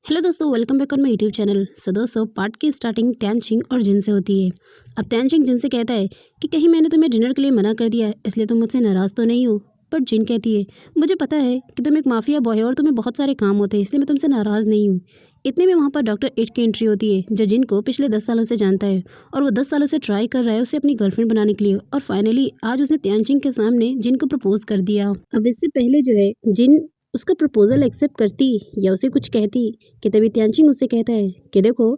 Hello दोस्तों, welcome back on my YouTube channel. दोस्तों, part की स्टार्टिंग त्यानचिंग और जिन से होती है। अब त्यानचिंग जिन से कहता है कि कहीं मैंने तुम्हें डिनर के लिए मना कर दिया है, इसलिए तुम मुझसे नाराज़ तो नहीं हो। पर जिन कहती है, मुझे पता है कि तुम एक माफिया बॉय हो और तुम्हें बहुत सारे काम होते हैं, इसलिए मैं तुमसे नाराज़ नहीं हूँ। इतने में वहाँ पर डॉक्टर एट की एंट्री होती है, जो जिन को पिछले 10 सालों से जानता है और वो 10 सालों से ट्राई कर रहा है उसे अपनी गर्लफ्रेंड बनाने के लिए। और फाइनली आज उसने त्यानचिंग के सामने जिन को प्रपोज कर दिया। अब इससे पहले जो है जिन उसका प्रपोजल एक्सेप्ट करती या उसे कुछ कहती कि तभी त्यानचिंग उससे कहता है कि देखो,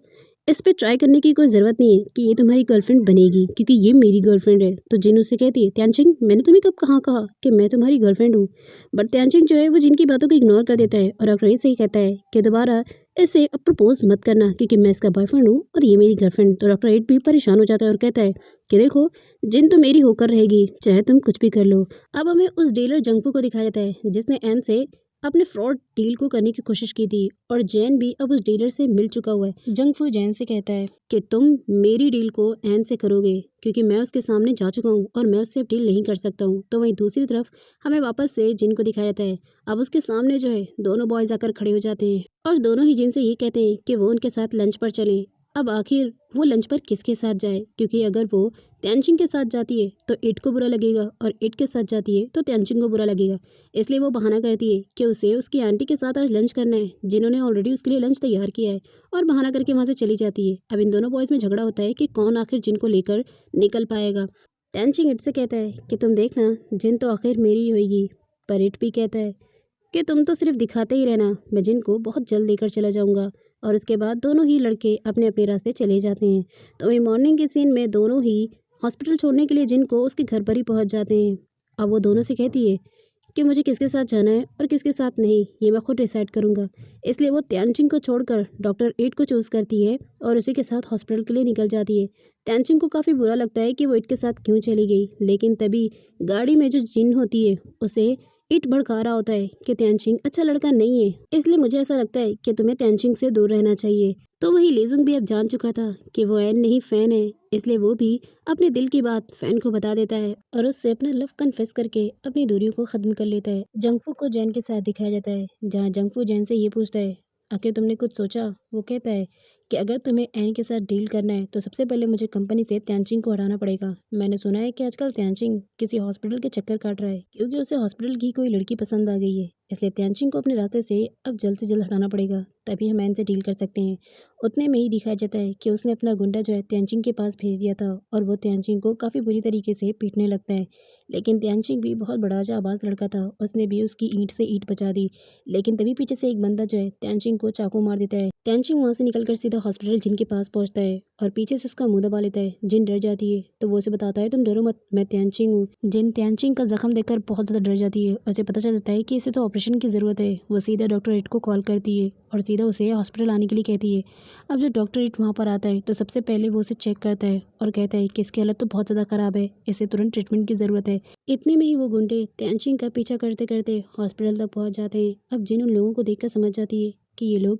इस पे ट्राई करने की कोई ज़रूरत नहीं है कि ये तुम्हारी गर्लफ्रेंड बनेगी, क्योंकि ये मेरी गर्लफ्रेंड है। तो जिन उससे कहती है, त्यानचिंग मैंने तुम्हें कब कहाँ कहा कि मैं तुम्हारी गर्लफ्रेंड हूँ। बट त्यानचिंग जो है वो जिन की बातों को इग्नोर कर देता है और अक्रेट से ही कहता है कि दोबारा इसे अब प्रपोज मत करना, क्योंकि मैं इसका बॉयफ्रेंड हूँ और ये मेरी गर्लफ्रेंड। तो डॉक्टर एट भी परेशान हो जाता है और कहता है कि देखो, जिन तो मेरी होकर रहेगी, चाहे तुम कुछ भी कर लो। अब हमें उस डीलर जंगफू को दिखाया जाता है जिसने एन से अपने फ्रॉड डील को करने की कोशिश की थी, और जैन भी अब उस डीलर से मिल चुका हुआ है। जंगफू जैन से कहता है कि तुम मेरी डील को एन से करोगे, क्योंकि मैं उसके सामने जा चुका हूँ और मैं उससे अब डील नहीं कर सकता हूँ। तो वहीं दूसरी तरफ हमें वापस से जिन को दिखाया जाता है। अब उसके सामने जो है दोनों बॉयज आकर खड़े हो जाते हैं और दोनों ही जिन से ये कहते हैं कि वो उनके साथ लंच पर चलें। अब आखिर वो लंच पर किसके साथ जाए, क्योंकि अगर वो त्यानचिंग के साथ जाती है तो इट को बुरा लगेगा और इट के साथ जाती है तो त्यानचिंग को बुरा लगेगा। इसलिए वो बहाना करती है कि उसे उसकी आंटी के साथ आज लंच करना है, जिन्होंने ऑलरेडी उसके लिए लंच तैयार किया है, और बहाना करके वहाँ से चली जाती है। अब इन दोनों बॉयज़ में झगड़ा होता है कि कौन आखिर जिन को लेकर निकल पाएगा। त्यानचिंग इट से कहता है कि तुम देखना, जिन तो आखिर मेरी होगी। पर इट भी कहता है कि तुम तो सिर्फ दिखाते ही रहना, मैं जिन को बहुत जल्द लेकर चला जाऊंगा। और उसके बाद दोनों ही लड़के अपने अपने रास्ते चले जाते हैं। तो वही मॉर्निंग के सीन में दोनों ही हॉस्पिटल छोड़ने के लिए जिन को उसके घर पर ही पहुंच जाते हैं। अब वो दोनों से कहती है कि मुझे किसके साथ जाना है और किसके साथ नहीं, ये मैं खुद डिसाइड करूंगा। इसलिए वो त्यानचिंग को छोड़कर डॉक्टर एट को चूज़ करती है और उसी के साथ हॉस्पिटल के लिए निकल जाती है। त्यानचिंग को काफ़ी बुरा लगता है कि वो इट के साथ क्यों चली गई, लेकिन तभी गाड़ी में जो जिन होती है उसे इट भड़का रहा होता है कि त्यानचिंग अच्छा लड़का नहीं है, इसलिए मुझे ऐसा लगता है कि तुम्हें त्यानचिंग से दूर रहना चाहिए। तो वही लेजुंग भी अब जान चुका था कि वो एन नहीं फैन है, इसलिए वो भी अपने दिल की बात फैन को बता देता है और उससे अपना लव कन्फेस करके अपनी दूरियों को खत्म कर लेता है। जंगफू को जैन के साथ दिखाया जाता है, जहाँ जंगफू जैन से ये पूछता है, आखिर तुमने कुछ सोचा। वो कहता है कि अगर तुम्हें एन के साथ डील करना है तो सबसे पहले मुझे कंपनी से त्यानचिंग को हटाना पड़ेगा। मैंने सुना है कि आजकल त्यानचिंग किसी हॉस्पिटल के चक्कर काट रहा है, क्योंकि उसे हॉस्पिटल की कोई लड़की पसंद आ गई है। इसलिए त्यानचिंग को अपने रास्ते से अब जल्द से जल्द हटाना पड़ेगा, तभी हम एन से डील कर सकते हैं। उतने में ही दिखाया जाता है कि उसने अपना गुंडा जो है त्यानचिंग के पास भेज दिया था और वो त्यानचिंग को काफ़ी बुरी तरीके से पीटने लगता है। लेकिन त्यानचिंग भी बहुत बड़ा जाबाज लड़का था, उसने भी उसकी ईंट से ईंट बचा दी। लेकिन तभी पीछे से एक बंदा जो है त्यानचिंग को चाकू मार देता है। त्यानचिंग वहाँ से निकलकर सीधा हॉस्पिटल जिन के पास पहुँचता है और पीछे से उसका मुंह दबा लेता है। जिन डर जाती है तो वो उसे बताता है, तुम डरो मत, मैं त्यानचिंग हूँ। जिन त्यानचिंग का जख्म देखकर बहुत ज़्यादा डर जाती है। उसे पता चल जाता है कि इसे तो ऑपरेशन की ज़रूरत है। वो सीधा डॉक्टर एट को कॉल करती है और सीधा उसे हॉस्पिटल आने के लिए कहती है। अब जब डॉक्टर एट वहाँ पर आता है तो सबसे पहले वो उसे चेक करता है और कहता है कि इसकी हालत तो बहुत ज़्यादा ख़राब है, इसे तुरंत ट्रीटमेंट की ज़रूरत है। इतने में ही वो गुंडे त्यानचिंग का पीछा करते करते हॉस्पिटल तक पहुँच जाते हैं। अब जिन उन लोगों को देखकर समझ जाती है कि ये लोग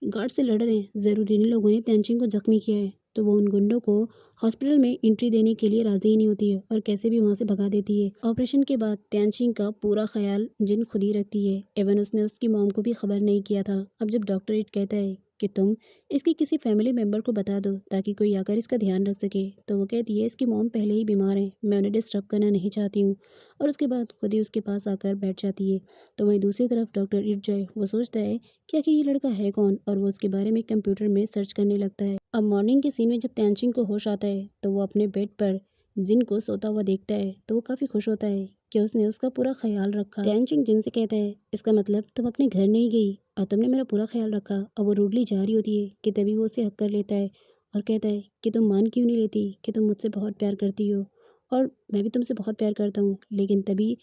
गार्ड से लड़ रहे हैं, ज़रूर इन लोगों ने त्यानचिंग को जख्मी किया है। तो वो उन गुंडों को हॉस्पिटल में एंट्री देने के लिए राज़ी ही नहीं होती है और कैसे भी वहाँ से भगा देती है। ऑपरेशन के बाद त्यानचिंग का पूरा ख्याल जिन खुद ही रखती है, इवन उसने उसकी मॉम को भी खबर नहीं किया था। अब जब डॉक्टर इट कहता है कि तुम इसकी किसी फैमिली मेम्बर को बता दो ताकि कोई आकर इसका ध्यान रख सके, तो वो कहती है इसकी मॉम पहले ही बीमार है, मैं उन्हें डिस्टर्ब करना नहीं चाहती हूँ। और उसके बाद खुद ही उसके पास आकर बैठ जाती है। तो वहीं दूसरी तरफ डॉक्टर इट जो है वो सोचता है कि आखिर ये लड़का है कौन, और वो उसके बारे में कंप्यूटर में सर्च करने लगता है। अब मॉर्निंग के सीन में जब त्यानचिंग को होश आता है तो वो अपने बेड पर जिन को सोता हुआ देखता है, तो वो काफ़ी खुश होता है कि उसने उसका पूरा ख्याल रखा। त्यानचिंग जिन से कहता है, इसका मतलब तुम अपने घर नहीं गई और तुमने मेरा पूरा ख्याल रखा। अब वो रूडली जा रही होती है कि तभी वो उसे हक कर लेता है और कहता है कि तुम मान क्यों नहीं लेती कि तुम मुझसे बहुत प्यार करती हो, और मैं भी तुमसे बहुत प्यार करता हूँ। लेकिन तभी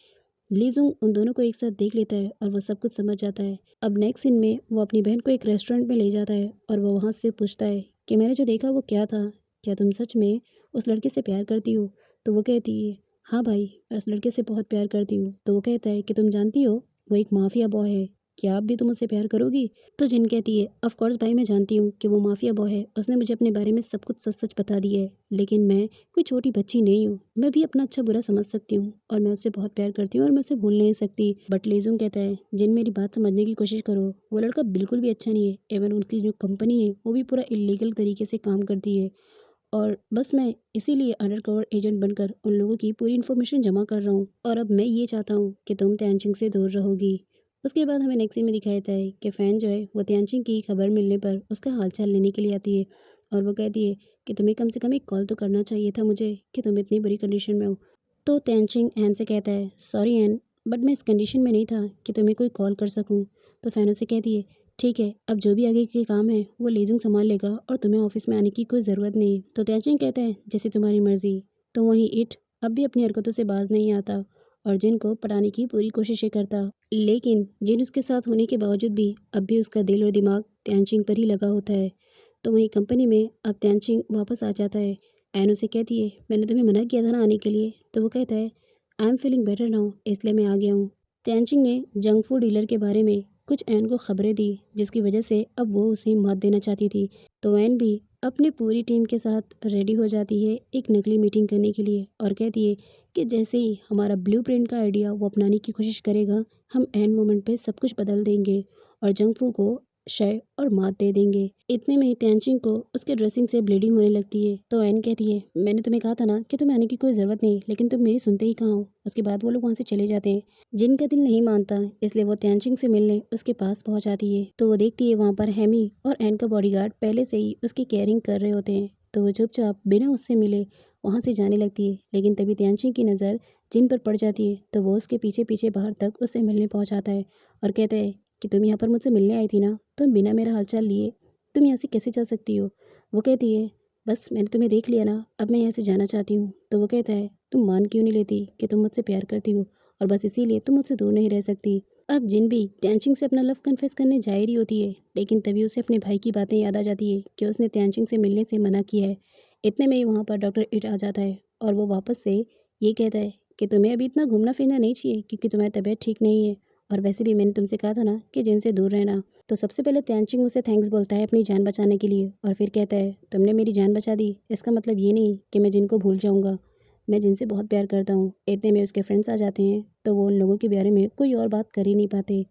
लीजुंग उन दोनों को एक साथ देख लेता है और वो सब कुछ समझ जाता है। अब नेक्स्ट सीन में वो अपनी बहन को एक रेस्टोरेंट में ले जाता है और वो वहाँ से पूछता है कि मैंने जो देखा वो क्या था, क्या तुम सच में उस लड़के से प्यार करती हो। तो वो कहती है, हाँ भाई, मैं उस लड़के से बहुत प्यार करती हूँ। तो वो कहता है कि तुम जानती हो वो एक माफिया बॉय है, क्या अब भी तुम मुझसे प्यार करोगी? तो जिन कहती है, ऑफ कोर्स भाई मैं जानती हूँ कि वो माफिया बॉय है, उसने मुझे अपने बारे में सब कुछ सच-सच बता दिया है। लेकिन मैं कोई छोटी बच्ची नहीं हूँ, मैं भी अपना अच्छा-बुरा समझ सकती हूँ और मैं उससे बहुत प्यार करती हूँ और मैं उसे भूल नहीं सकती। बट लेज़ुंग कहता है, जिन मेरी बात समझने की कोशिश करो, वो लड़का बिल्कुल भी अच्छा नहीं है। इवन उनकी जो कंपनी है, वो भी पूरा इल्लीगल तरीके से काम करती है। और बस मैं इसीलिए अंडरकवर एजेंट बनकर उन लोगों की पूरी इन्फॉर्मेशन जमा कर रहा हूँ और अब मैं ये चाहता हूँ कि तुम त्यांचिंग से दूर रहोगी। उसके बाद हमें नेक्स्ट सीन में दिखाया जाता है कि फ़ैन जो है वो त्यांचिंग की खबर मिलने पर उसका हालचाल लेने के लिए आती है और वो कहती है कि तुम्हें कम से कम एक कॉल तो करना चाहिए था मुझे कि तुम इतनी बुरी कंडीशन में हो। तो त्यांचिंग एन से कहता है, सॉरी एन, बट मैं इस कंडीशन में नहीं था कि तुम्हें कोई कॉल कर सकूँ। तो फ़ैन उसे कहती है, ठीक है, अब जो भी आगे के काम है वो लीजिंग संभाल लेगा और तुम्हें ऑफिस में आने की कोई ज़रूरत नहीं है। तो त्याचिंग कहता है, जैसे तुम्हारी मर्ज़ी। तो वहीं इट अब भी अपनी हरकतों से बाज नहीं आता और जिन को पटाने की पूरी कोशिशें करता। लेकिन जिन उसके साथ होने के बावजूद भी अब भी उसका दिल और दिमाग त्याचिंग पर ही लगा होता है। तो वहीं कंपनी में अब त्याचिंग वापस आ जाता है। एन उसे कहती है, मैंने तुम्हें मना किया था ना आने के लिए। तो वो कहता है, I am feeling better now, इसलिए मैं आ गया हूँ। त्याचिंग ने जंक फूड डीलर के बारे में कुछ एन को खबरें दी जिसकी वजह से अब वो उसे मात देना चाहती थी। तो एन भी अपने पूरी टीम के साथ रेडी हो जाती है एक नकली मीटिंग करने के लिए और कहती है कि जैसे ही हमारा ब्लूप्रिंट का आइडिया वो अपनाने की कोशिश करेगा, हम एन मोमेंट पे सब कुछ बदल देंगे और जंगफू को शय और मात दे देंगे। इतने में त्यांचिंग को उसके ड्रेसिंग से ब्लीडिंग होने लगती है। तो एन कहती है, मैंने तुम्हें कहा था ना कि तुम्हें आने की कोई ज़रूरत नहीं, लेकिन तुम मेरी सुनते ही कहाँ हो। उसके बाद वो लोग वहाँ से चले जाते हैं। जिन का दिल नहीं मानता, इसलिए वो त्यांचिंग से मिलने उसके पास पहुँच जाती है। तो वो देखती है वहाँ पर हैमी और एन का बॉडीगार्ड पहले से ही उसकी केयरिंग कर रहे होते हैं। तो वो चुपचाप बिना उससे मिले वहाँ से जाने लगती है। लेकिन तभी त्यांचिंग की नज़र जिन पर पड़ जाती है तो वो उसके पीछे पीछे बाहर तक उससे मिलने पहुँच आता है और कहता है कि तुम यहाँ पर मुझसे मिलने आई थी ना, तुम बिना मेरा हालचाल लिए तुम यहाँ से कैसे जा सकती हो? वो कहती है, बस मैंने तुम्हें देख लिया ना, अब मैं यहाँ से जाना चाहती हूँ। तो वो कहता है, तुम मान क्यों नहीं लेती कि तुम मुझसे प्यार करती हो और बस इसीलिए तुम मुझसे दूर नहीं रह सकती। अब जिन भी त्यांचिंग से अपना लव कन्फेस करने जा ही रही होती है, लेकिन तभी उसे अपने भाई की बातें याद आ जाती है कि उसने त्यांचिंग से मिलने से मना किया है। इतने में ही वहाँ पर डॉक्टर इट आ जाता है और वो वापस से ये कहता है कि तुम्हें अभी इतना घूमना फिरना नहीं चाहिए क्योंकि तुम्हारी तबीयत ठीक नहीं है और वैसे भी मैंने तुमसे कहा था ना कि जिन से दूर रहना। तो सबसे पहले त्यांचिंग उसे थैंक्स बोलता है अपनी जान बचाने के लिए और फिर कहता है, तुमने मेरी जान बचा दी, इसका मतलब ये नहीं कि मैं जिनको भूल जाऊँगा, मैं जिनसे बहुत प्यार करता हूँ। इतने में उसके फ्रेंड्स आ जाते हैं तो वो उन लोगों के बारे में कोई और बात कर ही नहीं पाते।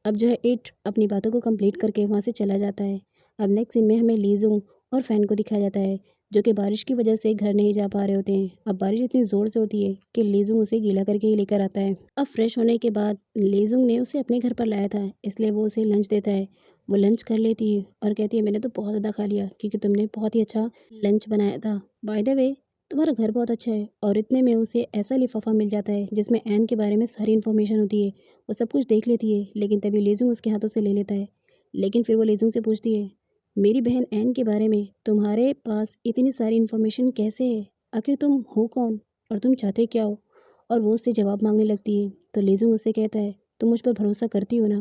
अब जो है इट अपनी बातों को कंप्लीट करके वहाँ से चला जाता है। अब नेक्स्ट सीन में हमें लीजुंग और फैन को दिखाया जाता है जो कि बारिश की वजह से घर नहीं जा पा रहे होते हैं। अब बारिश इतनी ज़ोर से होती है कि लीजुंग उसे गीला करके ही लेकर आता है। अब फ्रेश होने के बाद लीजुंग ने उसे अपने घर पर लाया था, इसलिए वो उसे लंच देता है। वो लंच कर लेती है और कहती है, मैंने तो बहुत ज़्यादा खा लिया क्योंकि तुमने बहुत ही अच्छा लंच बनाया था। बाय द वे, तुम्हारा घर बहुत अच्छा है। और इतने में उसे ऐसा लिफाफा मिल जाता है जिसमें एन के बारे में सारी इन्फॉर्मेशन होती है। वो सब कुछ देख लेती है लेकिन तभी लीजुंग उसके हाथों से ले लेता है। लेकिन फिर वो लीजुंग से पूछती है, मेरी बहन एन के बारे में तुम्हारे पास इतनी सारी इन्फॉर्मेशन कैसे है? आखिर तुम हो कौन और तुम चाहते क्या हो? और वो उससे जवाब मांगने लगती है। तो लीजुंग उससे कहता है, तुम मुझ पर भरोसा करती हो ना?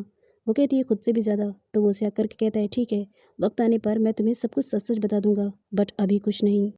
वो कहती है, खुद से भी ज़्यादा। तो वो उसे आकर के कहता है, ठीक है, वक्त आने पर मैं तुम्हें सब कुछ सच सच बता दूंगा, बट अभी कुछ नहीं।